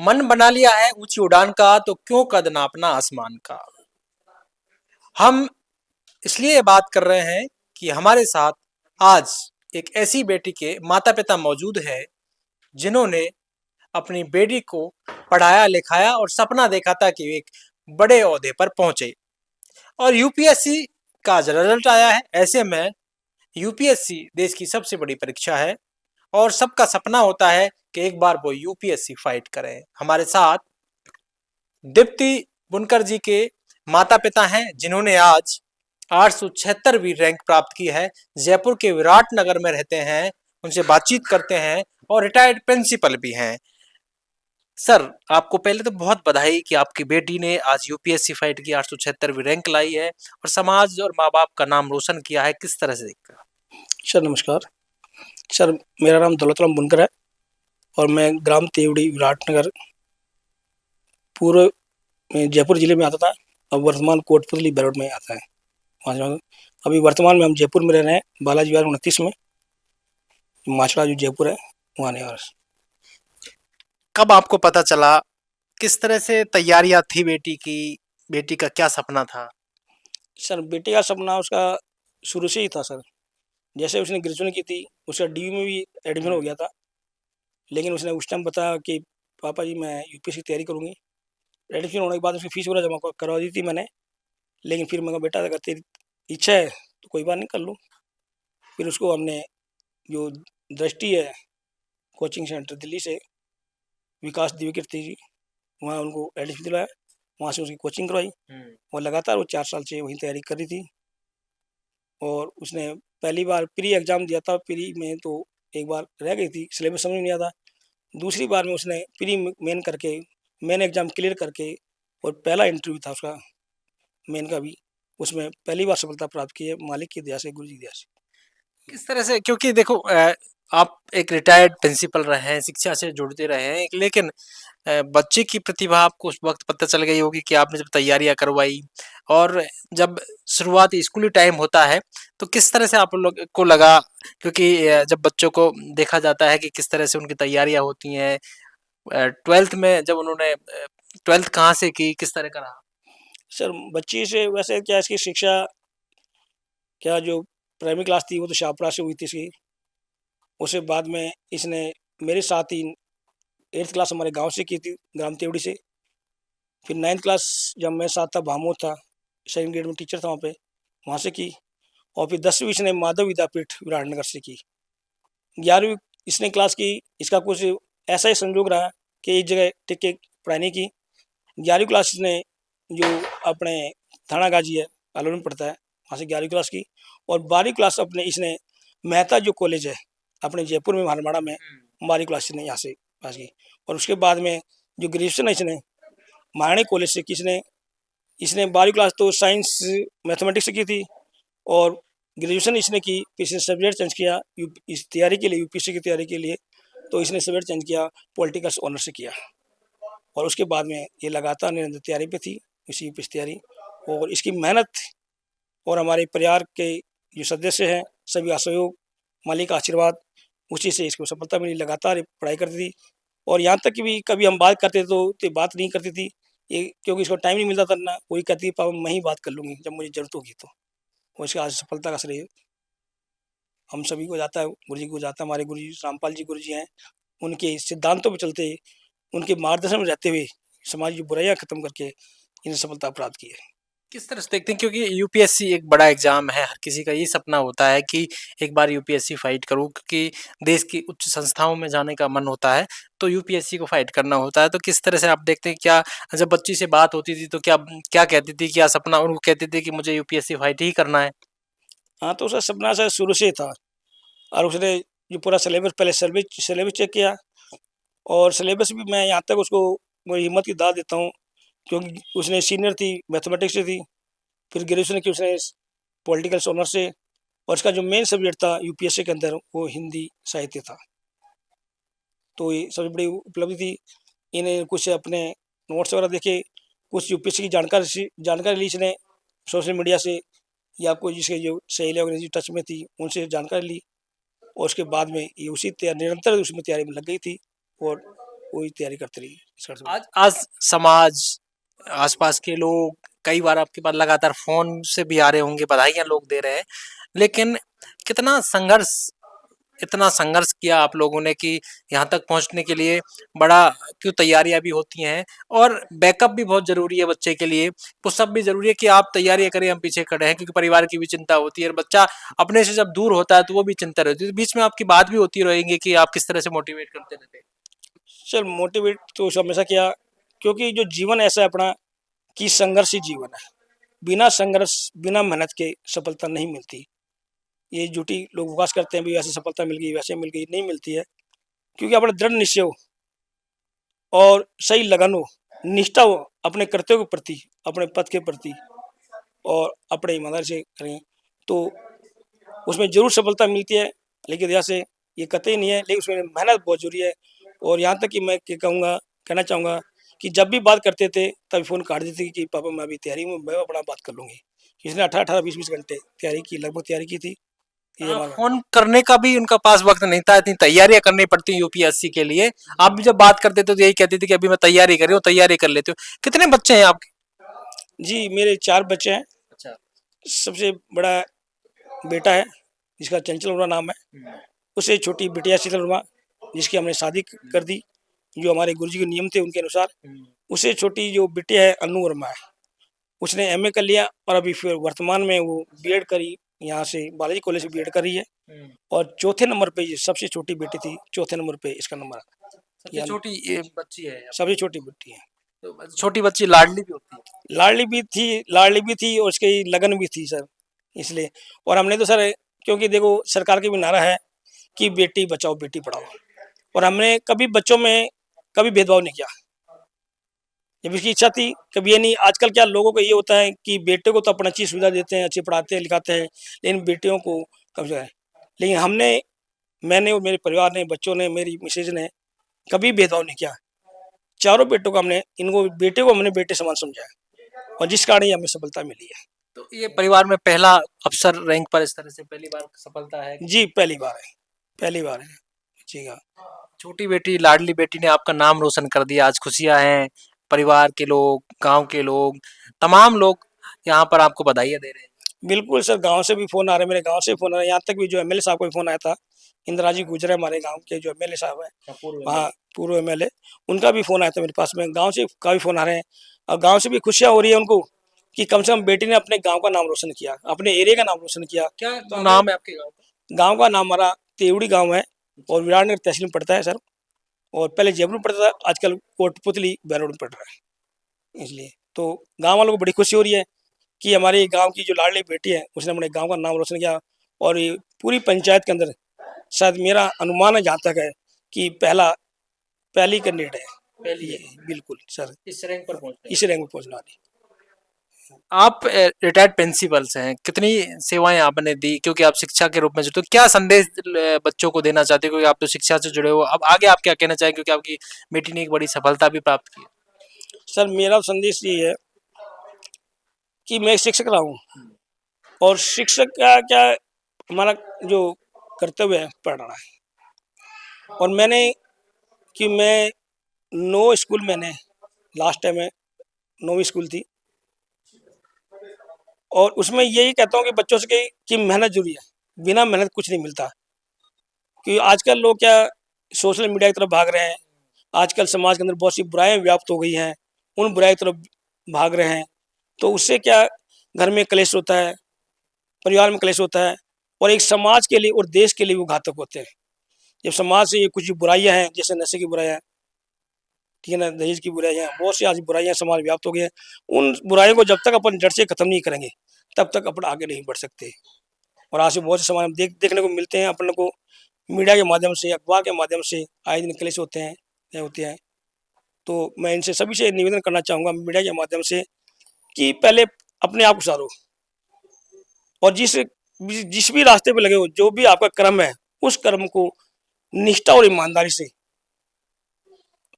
मन बना लिया है ऊंची उड़ान का तो क्यों कद नापना आसमान का। हम इसलिए ये बात कर रहे हैं कि हमारे साथ आज एक ऐसी बेटी के माता पिता मौजूद है जिन्होंने अपनी बेटी को पढ़ाया लिखाया और सपना देखा था कि एक बड़े ओहदे पर पहुंचे और यूपीएससी का रिजल्ट आया है। ऐसे में यूपीएससी देश की सबसे बड़ी परीक्षा है और सबका सपना होता है कि एक बार वो यूपीएससी फाइट करें। हमारे साथ दीप्ति बुनकर जी के माता पिता हैं जिन्होंने आज 876वीं रैंक प्राप्त की है। जयपुर के विराट नगर में रहते हैं, उनसे बातचीत करते हैं और रिटायर्ड प्रिंसिपल भी हैं। सर, आपको पहले तो बहुत बधाई कि आपकी बेटी ने आज यूपीएससी फाइट की 876वीं रैंक लाई है और समाज और माँ बाप का नाम रोशन किया है। किस तरह से देखते हैं? सर नमस्कार। सर मेरा नाम दौलतराम बुनकर है और मैं ग्राम तेवड़ी विराटनगर पूर्व में जयपुर जिले में आता था। अब वर्तमान कोटपुतली बैरोड में आता है वहाँ। अभी वर्तमान में हम जयपुर में रह रहे हैं, बालाजी विहार 29 में, माछड़ा जो जयपुर है वहाँ रहे। और कब आपको पता चला, किस तरह से तैयारियां थी बेटी की, बेटी का क्या सपना था? सर बेटी का सपना उसका शुरू से ही था सर। जैसे उसने ग्रेजुएशन की थी उसका डीयू में भी एडमिशन हो गया था, लेकिन उसने उस टाइम बताया कि पापा जी मैं यूपीएससी की तैयारी करूँगी। एडमिशन होने के बाद उसकी फीस वगैरह जमा करवा दी थी मैंने, लेकिन फिर मैं कहा बेटा अगर तेरी इच्छा है तो कोई बात नहीं, कर लो। फिर उसको हमने जो दृष्टि है कोचिंग सेंटर दिल्ली से, विकास दिव्यकीर्ति जी, वहाँ उनको एडमिशन दिलाया, वहाँ से उसकी कोचिंग करवाई और लगातार वो 4 साल से वहीं तैयारी कर रही थी। और उसने पहली बार प्री एग्ज़ाम दिया था, प्री में तो एक बार रह गई थी, सिलेबस समझ में नहीं आता। दूसरी बार में उसने प्री मेन करके, मेन एग्ज़ाम क्लियर करके, और पहला इंटरव्यू था उसका मेन का भी, उसमें पहली बार सफलता प्राप्त की है मालिक की दया से, गुरु जी की दया से। किस तरह से, क्योंकि देखो आप एक रिटायर्ड प्रिंसिपल रहे हैं, शिक्षा से जुड़ते रहे हैं, लेकिन बच्चे की प्रतिभा आपको उस वक्त पता चल गई होगी कि आपने जब तैयारियां करवाई और जब शुरुआती स्कूली टाइम होता है तो किस तरह से आप लोग को लगा, क्योंकि जब बच्चों को देखा जाता है कि किस तरह से उनकी तैयारियां होती हैं। 12th में जब उन्होंने 12th कहाँ से की, किस तरह का रहा? सर बच्ची से वैसे क्या इसकी शिक्षा, क्या जो प्राइमरी क्लास थी वो तो शाहपुरा से हुई थी इसकी। उसके बाद में इसने मेरे साथ ही 8th क्लास हमारे गांव से की थी, ग्राम तेवड़ी से। फिर 9th क्लास जब मैं साथ था, भामोद था, सेकंड ग्रेड में टीचर था वहाँ पे, वहाँ से की। और फिर 10वीं इसने माधव विद्यापीठ विराटनगर से की। 11वीं इसने क्लास की, इसका कुछ ऐसा ही संजोग रहा कि एक जगह टिक के पढ़ाई नहीं की। 11वीं क्लास इसने जो अपने थाना गाजी है, आलोर में पढ़ता है, वहाँ से 11वीं क्लास की। और 12वीं क्लास अपने इसने मेहता जो कॉलेज है अपने जयपुर में, हरमाड़ा में, 12वीं क्लास इसने यहाँ से पास की। और उसके बाद में जो ग्रेजुएशन है इसने महारानी कॉलेज से किसने, इसने 12वीं क्लास तो साइंस मैथमेटिक्स से की थी, और ग्रेजुएशन इसने की, फिर इसने सब्जेक्ट चेंज किया इस तैयारी के लिए, यूपीएससी की तैयारी के लिए, तो इसने सब्जेक्ट चेंज किया, पॉलिटिकल ऑनर्स से किया। और उसके बाद में ये लगातार निरंतर तैयारी पे थी, इसी यूपीएससी तैयारी। और इसकी मेहनत और हमारे परिवार के जो सदस्य हैं सभी का सहयोग, मालिक का आशीर्वाद, उसी से इसको सफलता मिली। लगातार पढ़ाई करती थी और यहाँ तक कि भी कभी हम बात करते तो बात नहीं करती थी ये, क्योंकि इसको टाइम नहीं मिलता था ना। वही कहती पापा मैं ही बात कर लूँगी जब मुझे ज़रूरत होगी तो। और इसका आज सफलता का श्रेय हम सभी को जाता है, गुरु जी को जाता है। हमारे गुरु जी रामपाल जी गुरु जी हैं, उनके सिद्धांतों पर चलते, उनके मार्गदर्शन में रहते हुए समाज की बुराइयां खत्म करके इन्हें सफलता प्राप्त की है। किस तरह से देखते हैं, क्योंकि यूपीएससी एक बड़ा एग्जाम है, हर किसी का यही सपना होता है कि एक बार यूपीएससी फाइट करूं, क्योंकि देश की उच्च संस्थाओं में जाने का मन होता है तो यूपीएससी को फाइट करना होता है। तो किस तरह से आप देखते हैं, क्या जब बच्ची से बात होती थी तो क्या क्या कहती थी, क्या सपना उनको कहती थी कि मुझे यूपीएससी फाइट ही करना है? हाँ तो उसका सपना शायद शुरू से था। और उसने जो पूरा सिलेबस, पहले सिलेबस चेक किया, और सिलेबस भी मैं यहाँ तक उसको मेरी हिम्मत की दाद देता हूँ, क्योंकि उसने सीनियर थी, मैथमेटिक्स से थी। फिर ग्रेजुएशन की उसने पॉलिटिकल ऑनर्स से, और उसका जो मेन सब्जेक्ट था यूपीएससी के अंदर वो हिंदी साहित्य था। तो ये सबसे बड़ी उपलब्धि थी। इन्हें कुछ अपने नोट्स वगैरह देखे, कुछ यूपीएससी की जानकारी ली इसने सोशल मीडिया से, या कोई जिसके जो सहेलियाँ वगैरह जो टच में थी उनसे जानकारी ली। और उसके बाद में ये उसी तैयार निरंतर उसमें तैयारी में लग गई थी, और वही तैयारी करते रही सर। आज आज समाज, आसपास के लोग कई बार आपके पास लगातार फोन से भी आ रहे होंगे, बधाइयां लोग दे रहे हैं, लेकिन कितना संघर्ष, इतना संघर्ष किया आप लोगों ने कि यहाँ तक पहुँचने के लिए बड़ा क्यों तैयारियां भी होती हैं, और बैकअप भी बहुत जरूरी है बच्चे के लिए। पुशअप भी जरूरी है कि आप तैयारियां करें, हम पीछे खड़े हैं, क्योंकि परिवार की भी चिंता होती है, और बच्चा अपने से जब दूर होता है तो वो भी चिंता रहती है। तो बीच में आपकी बात भी होती रहेंगी कि आप किस तरह से मोटिवेट करते रहते हैं। सर मोटिवेट तो हमेशा किया, क्योंकि जो जीवन ऐसा है अपना कि संघर्षी जीवन है। बिना संघर्ष, बिना मेहनत के सफलता नहीं मिलती। ये झूठी लोग विश्वास करते हैं भी ऐसे सफलता मिल गई, वैसे मिल गई, नहीं मिलती है। क्योंकि अपना दृढ़ निश्चय हो और सही लगन हो, निष्ठा हो अपने कर्तव्य के प्रति, अपने पद के प्रति, और अपने ईमानदारी से करें तो उसमें जरूर सफलता मिलती है। लेकिन जैसे ये कतई नहीं है, लेकिन उसमें मेहनत बहुत जरूरी है। और यहाँ तक कि मैं कहना चाहूँगा कि जब भी बात करते थे तभी फ़ोन काट देते थे कि पापा मैं अभी तैयारी में, मैं अपना बात कर लूँगी। इसने 18-18, 20-20 घंटे तैयारी की, लगभग तैयारी की थी। ये हमारा फोन करने का भी उनका पास वक्त नहीं था, इतनी तैयारियां करनी पड़ती यूपीएससी के लिए। आप भी जब बात करते थे तो यही कहते थे कि अभी मैं तैयारी कर रही हूँ, तैयारी कर लेती हूँ। कितने बच्चे हैं आपके? जी, मेरे 4 बच्चे हैं। अच्छा। सबसे बड़ा बेटा है जिसका चंचल वर्मा नाम है। उससे छोटी बिटिया शीतल वर्मा, जिसकी हमने शादी कर दी जो हमारे गुरुजी के नियम थे उनके अनुसार। उससे छोटी जो बिटिया है अनु वर्मा है, उसने एमए कर लिया और अभी फिर वर्तमान में वो बीएड करी, यहाँ से बालाजी कॉलेज से बीएड कर रही है। और चौथे नंबर पे ये सबसे छोटी बेटी थी, चौथे नंबर पे इसका नंबर आता है। सबसे छोटी ये बच्ची है? सबसे छोटी बेटी है। तो छोटी बच्ची लाडली भी होती है? लाडली भी थी और उसकी लगन भी थी सर, इसलिए। और हमने तो सर, क्योंकि देखो सरकार का भी नारा है कि बेटी बचाओ बेटी पढ़ाओ, और हमने कभी बच्चों में कभी भेदभाव नहीं किया। जब इसकी इच्छा थी कभी ये नहीं। आजकल क्या लोगों को ये होता है कि बेटे को तो अपना अच्छी सुविधा देते हैं, अच्छे पढ़ाते हैं लिखाते हैं, लेकिन बेटियों को कम से है। लेकिन मैंने और मेरे परिवार ने, बच्चों ने, मेरी मिसेज ने कभी भेदभाव नहीं किया। चारों बेटों को बेटे को हमने बेटे समान समझा है, और जिस कारण हमें सफलता मिली है। तो ये परिवार में पहला अफसर रैंक पर इस तरह से पहली बार सफलता है? जी पहली बार है, पहली बार है जी। हाँ, छोटी बेटी, लाडली बेटी ने आपका नाम रोशन कर दिया, आज खुशियां हैं। परिवार के लोग, गांव के लोग, तमाम लोग यहाँ पर आपको बधाइयां दे रहे हैं। बिल्कुल सर, गांव से भी फोन आ रहे हैं, मेरे गांव से फोन आ रहे हैं। यहाँ तक भी जो एमएलए साहब को भी फोन आया था, इंदिरा जी गुजरे हमारे गांव के जो एमएलए साहब है, वहाँ पूर्व एमएलए, उनका भी फोन आया था मेरे पास में। गांव से काफी फोन आ रहे हैं, और गांव से भी खुशियां हो रही है उनको कि कम से कम बेटी ने अपने गांव का नाम रोशन किया, अपने एरिया का नाम रोशन किया। क्या तो नाम है आपके गांव का? गांव का नाम हमारा तेवड़ी गांव है, और विराटनगर तहसील में पड़ता है सर। और पहले जयपुर में पड़ता था, आजकल कोटपुतली बैरोड में पड़ रहा है। इसलिए तो गांव वालों को बड़ी खुशी हो रही है कि हमारे गांव की जो लाडली बेटी है उसने अपने गांव का नाम रोशन किया। और ये पूरी पंचायत के अंदर शायद मेरा अनुमान है जहाँ तक है कि पहली कैंडिडेट है। पहली है? बिल्कुल सर, इस रैंक पर पहुंचने? इस रैंक में पहुंचने वाली। आप रिटायर्ड प्रिंसिपल्स हैं, कितनी सेवाएं आपने दी, क्योंकि आप शिक्षा के रूप में जुड़े, तो क्या संदेश बच्चों को देना चाहते हो, क्योंकि आप तो शिक्षा से जुड़े हो, अब आगे आप क्या कहना चाहेंगे, क्योंकि आपकी बेटी ने एक बड़ी सफलता भी प्राप्त की? सर मेरा संदेश ये है कि मैं शिक्षक रहा हूँ, और शिक्षक का क्या हमारा जो कर्तव्य है पढ़ाना है। और मैं 9 स्कूल, मैंने लास्ट टाइम में 9वीं स्कूल थी, और उसमें यही कहता हूँ कि बच्चों से कि मेहनत जरूरी है, बिना मेहनत कुछ नहीं मिलता। क्योंकि आजकल लोग क्या सोशल मीडिया की तरफ भाग रहे हैं, आजकल समाज के अंदर बहुत सी बुराइयां व्याप्त हो गई हैं, उन बुराई की तरफ भाग रहे हैं। तो उससे क्या घर में क्लेश होता है, परिवार में क्लेश होता है, और एक समाज के लिए और देश के लिए वो घातक होते हैं। जब समाज से ये कुछ बुराइयां हैं, जैसे नशे की बुराइयां, ठीक है ना, दहेज की बुराइयां, बहुत सी आज बुराइयां समाज व्याप्त हो गई हैं। उन बुराइयों को जब तक अपन जड़ से खत्म नहीं करेंगे तब तक अपन आगे नहीं बढ़ सकते। और आज से बहुत से समाज देखने को मिलते हैं अपन को, मीडिया के माध्यम से, अखबार के माध्यम से आए दिन क्लेश होते हैं। तो मैं इनसे सभी से निवेदन करना चाहूँगा मीडिया के माध्यम से कि पहले अपने आप को सुधारो, और जिस भी रास्ते पे लगे हो, जो भी आपका कर्म है, उस कर्म को निष्ठा और ईमानदारी से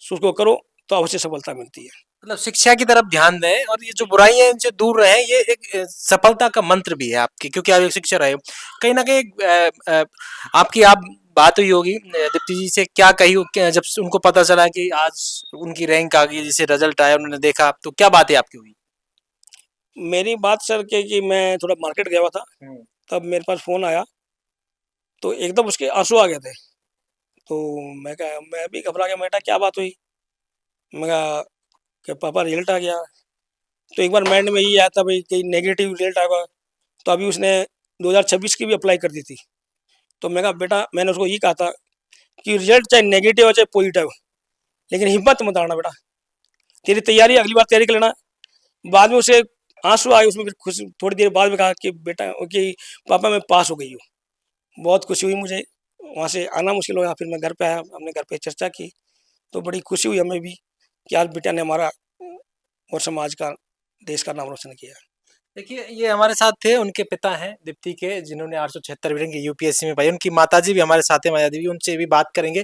उसको करो तो अवश्य सफलता मिलती है। मतलब शिक्षा की तरफ ध्यान दें, और ये जो बुराई है इनसे दूर रहें, ये एक सफलता का मंत्र भी है आपकी, क्योंकि आप एक शिक्षक रहे हो। कहीं ना कहीं आपकी आप बात हुई होगी दीप्ति जी से, क्या कही जब उनको पता चला कि आज उनकी रैंक आ गई, जैसे रिजल्ट आया उन्होंने देखा, तो क्या बातें आपकी हुई? मेरी बात सर के कि मैं थोड़ा मार्केट गया हुआ था, तब मेरे पास फ़ोन आया, तो एकदम उसके आंसू आ गए थे। तो मैं भी घबरा गया, बेटा क्या बात हुई? मैं कहा कि पापा रिजल्ट आ गया। तो एक बार माइंड में ये आया था भाई कहीं नेगेटिव रिजल्ट आएगा, तो अभी उसने 2026 की भी अप्लाई कर दी थी। तो मैं कहा बेटा, मैंने उसको ये कहा था कि रिजल्ट चाहे नेगेटिव हो चाहे पॉजिटिव, लेकिन हिम्मत मत हारना बेटा, तेरी तैयारी अगली बार तैयारी कर लेना। बाद में उसे आंसू आए, उसमें फिर खुशी, थोड़ी देर बाद में कहा कि बेटा कि पापा मैं पास हो गई हूँ। बहुत खुशी हुई मुझे, वहाँ से आना मुश्किल हो गया। फिर मैं घर पे आया, हमने घर पे चर्चा की, तो बड़ी खुशी हुई हमें भी कि आज बेटा ने हमारा और समाज का, देश का नाम रोशन किया। देखिए, ये हमारे साथ थे, उनके पिता हैं दीप्ति के, जिन्होंने 876 रैंक यूपीएससी में पाई। उनकी माताजी भी हमारे साथ हैं, माया देवी, उनसे भी बात करेंगे।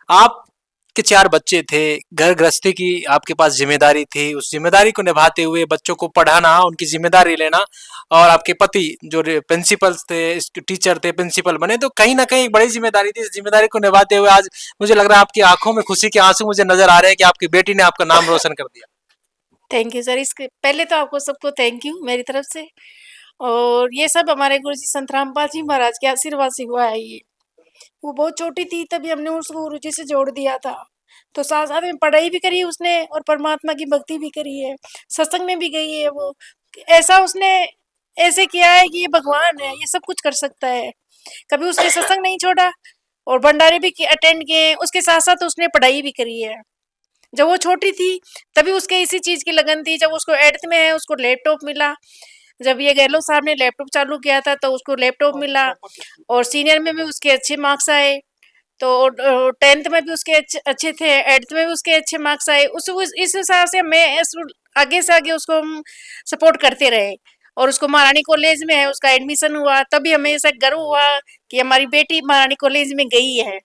आपके 4 बच्चे थे, घर गृहस्थी की आपके पास जिम्मेदारी थी, उस जिम्मेदारी को निभाते हुए बच्चों को पढ़ाना, उनकी जिम्मेदारी लेना, और आपके पति जो प्रिंसिपल्स थे, टीचर थे, प्रिंसिपल बने, तो कहीं ना कहीं एक बड़ी जिम्मेदारी थी। इस जिम्मेदारी को निभाते हुए आज मुझे लग रहा है आपकी आंखों में खुशी के आंसू मुझे नजर आ रहे हैं कि आपकी बेटी ने आपका नाम रोशन कर दिया। Thank you sir. इसके पहले तो आपको सबको थैंक यू मेरी तरफ से। और ये सब हमारे गुरुजी संत रामपाल जी महाराज के आशीर्वाद से हुआ है ये। वो बहुत छोटी थी तभी हमने उसको गुरुजी से जोड़ दिया था, तो साथ साथ में पढ़ाई भी करी उसने और परमात्मा की भक्ति भी करी है, सत्संग में भी गई है वो। ऐसा उसने ऐसे किया है कि ये भगवान है, ये सब कुछ कर सकता है। कभी उसने सत्संग नहीं छोड़ा और भंडारे भी अटेंड किए, उसके साथ साथ उसने पढ़ाई भी करी है। जब वो छोटी थी तभी उसके इसी चीज की लगन थी। जब उसको 8th में है उसको लैपटॉप मिला, जब ये गहलोत साहब ने लैपटॉप चालू किया था तो उसको लैपटॉप मिला, और सीनियर में भी उसके अच्छे मार्क्स आए, तो 10th में भी उसके अच्छे थे, 8th में भी उसके अच्छे मार्क्स आए। इस हिसाब से मैं आगे से आगे उसको हम सपोर्ट करते रहे, और उसको महारानी कॉलेज में है उसका एडमिशन हुआ, तभी हमें ऐसा गर्व हुआ कि हमारी बेटी महारानी कॉलेज में गई है।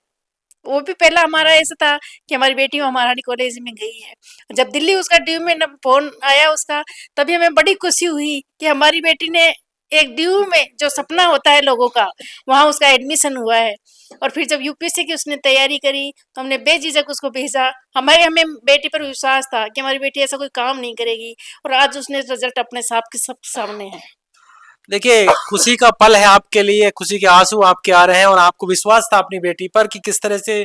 वो भी पहला हमारा ऐसा था कि हमारी बेटी महारानी कॉलेज में गई है। जब दिल्ली उसका ड्यू में फोन आया उसका, तभी हमें बड़ी खुशी हुई कि हमारी बेटी ने एक ड्यू में जो सपना होता है लोगों का, वहाँ उसका एडमिशन हुआ है। और फिर जब यूपीएससी की उसने तैयारी करी तो हमने बेझिझक उसको भेजा। हमें बेटी पर विश्वास था कि हमारी बेटी ऐसा कोई काम नहीं करेगी, और आज उसने रिजल्ट अपने सब सामने है। देखिए, खुशी का पल है आपके लिए, खुशी के आंसू आपके आ रहे हैं, और आपको विश्वास था अपनी बेटी पर कि किस तरह से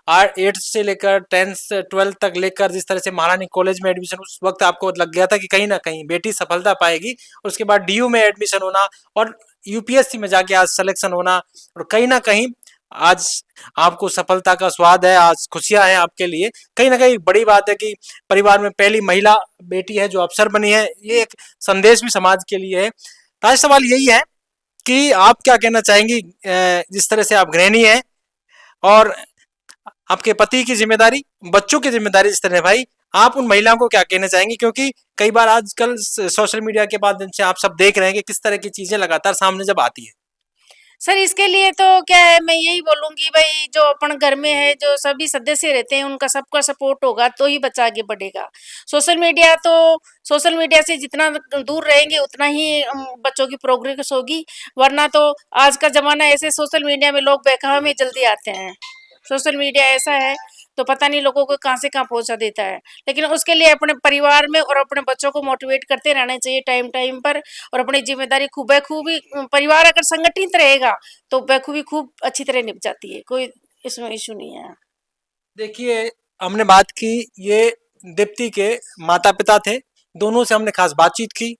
8th से लेकर 10th 12th तक लेकर जिस तरह से महारानी कॉलेज में एडमिशन, उस वक्त आपको लग गया था कि कहीं ना कहीं बेटी सफलता पाएगी। और उसके बाद डीयू में एडमिशन होना और यूपीएससी में जाके आज सिलेक्शन होना, और कहीं ना कहीं आज आपको सफलता का स्वाद है, आज खुशियां हैं आपके लिए। कहीं ना कहीं बड़ी बात है कि परिवार में पहली महिला बेटी है जो अफसर बनी है, ये एक संदेश भी समाज के लिए है। तो आज सवाल यही है कि आप क्या कहना चाहेंगी, जिस तरह से आप गृहिणी हैं और आपके पति की जिम्मेदारी, बच्चों की जिम्मेदारी जिस तरह है भाई, आप उन महिलाओं को क्या कहना चाहेंगी? क्योंकि कई बार आजकल सोशल मीडिया के माध्यम से आप सब देख रहे हैं कि किस तरह की चीजें लगातार सामने जब आती है। सर इसके लिए तो क्या है, मैं यही बोलूंगी भाई, जो अपन घर में है जो सभी सदस्य रहते हैं उनका सबका सपोर्ट होगा तो ही बच्चा आगे बढ़ेगा। सोशल मीडिया से जितना दूर रहेंगे उतना ही बच्चों की प्रोग्रेस होगी। वरना तो आज का जमाना ऐसे, सोशल मीडिया में लोग बहकावे में जल्दी आते हैं। सोशल मीडिया ऐसा है तो पता नहीं लोगों को कहाँ से कहाँ पहुंचा देता है। लेकिन उसके लिए अपने परिवार में और अपने बच्चों को मोटिवेट करते रहना चाहिए टाइम टाइम पर, और अपनी जिम्मेदारी बखूबी, परिवार अगर संगठित रहेगा तो बखूबी खूब अच्छी तरह निभ जाती है, कोई इसमें इशू नहीं है। देखिए, हमने बात की, ये दीप्ति के माता पिता थे, दोनों से हमने खास बातचीत की,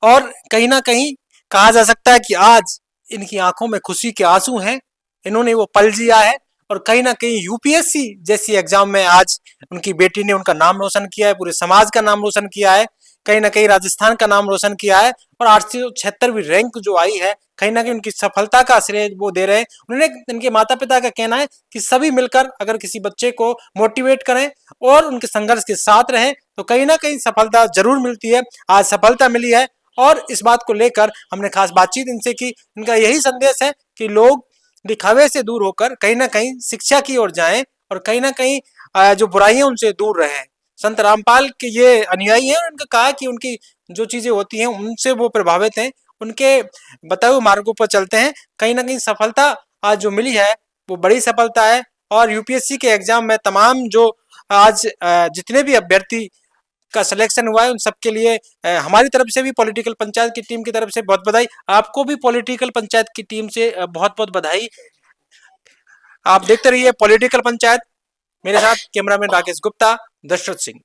और कहीं ना कहीं कहा जा सकता है कि आज इनकी आंखों में खुशी के आंसू हैं। इन्होंने वो पल जिया है, और कहीं ना कहीं यूपीएससी जैसी एग्जाम में आज उनकी बेटी ने उनका नाम रोशन किया है, पूरे समाज का नाम रोशन किया है, कहीं ना कहीं राजस्थान का नाम रोशन किया है, और 876वीं रैंक जो आई है कहीं ना कहीं उनकी सफलता का श्रेय वो दे रहे हैं। उन्होंने, इनके माता पिता का कहना है कि सभी मिलकर अगर किसी बच्चे को मोटिवेट करें और उनके संघर्ष के साथ रहें तो कहीं ना कहीं सफलता जरूर मिलती है। आज सफलता मिली है, और इस बात को लेकर हमने खास बातचीत इनसे की। इनका यही संदेश है कि लोग दिखावे से दूर होकर कहीं ना कहीं शिक्षा की ओर जाएं, और कहीं ना कहीं जो बुराइयां उनसे दूर रहें। संत रामपाल के ये अनुयायी हैं, और उनका कहा कि उनकी जो चीजें होती हैं उनसे वो प्रभावित हैं, उनके बताए हुए मार्गों पर चलते हैं। कहीं ना कहीं सफलता आज जो मिली है वो बड़ी सफलता है। और यूपीएससी के एग्जाम में तमाम जो आज जितने भी अभ्यर्थी का सिलेक्शन हुआ है उन सबके लिए हमारी तरफ से भी पॉलिटिकल पंचायत की टीम की तरफ से बहुत बधाई। आपको भी पॉलिटिकल पंचायत की टीम से बहुत बहुत बधाई। आप देखते रहिए पॉलिटिकल पंचायत। मेरे साथ कैमरामैन राकेश गुप्ता, दशरथ सिंह।